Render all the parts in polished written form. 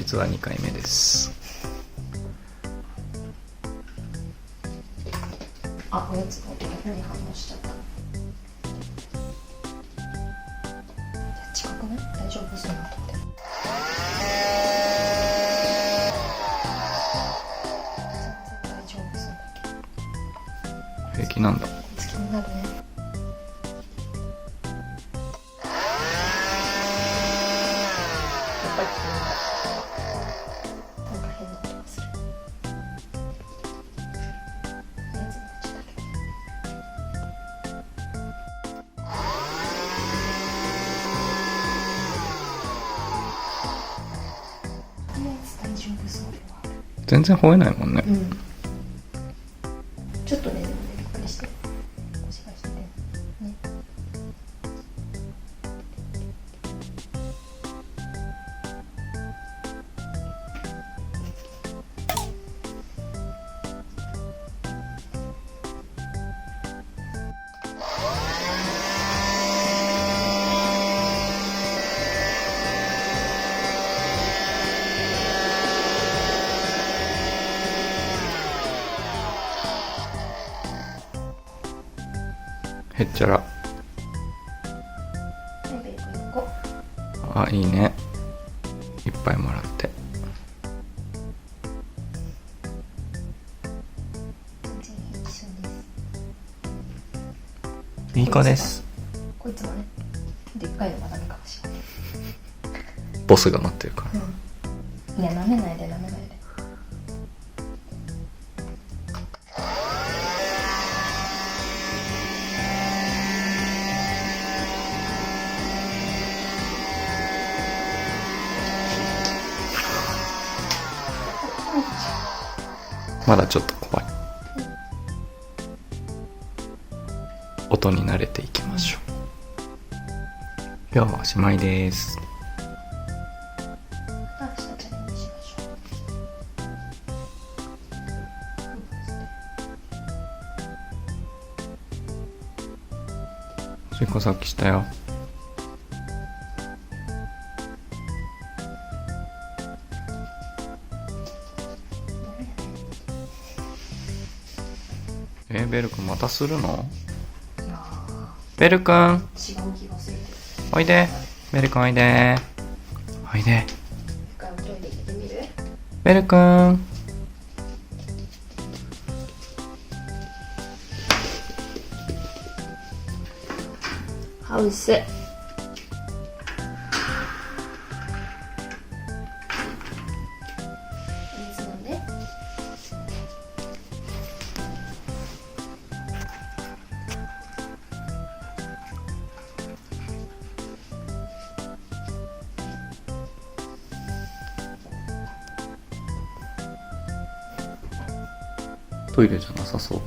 日は2回目です。あ、おやつの音に反応しちゃった。近くない？大丈夫そうなと思って。全然大丈夫そうだけど。平気なんだ。好きになるね。やっぱりなんか変な音がする。おやつになっちゃったけど。大丈夫そうではある。全然吠えないもんね。うん。ちょっとね、でもね、これして腰が引いてね。へっちゃら。ベルク横。あ、いいね。いっぱいもらって。全然一緒です。いい子です。こいつもね、でっかいのがダメかもしれない。ボスが待ってるから。いや、舐めないで舐めないで。まだちょっと怖い。音に慣れていきましょう。今日はおしまいです。また明日チャレンジしましょう。しっこさっきしたよ。ベル君またするの？いやベル君違う気がするけど。おいで。ベル君おいで。おいで。一回おトイレ行ってみる？ベル君。ハウス。水飲んで。トイレじゃなさそう。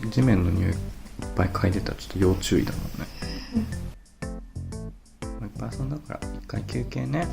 地面の匂いいっぱい嗅いでたらちょっと要注意だもんね。もういっぱい遊んだから一回休憩ね。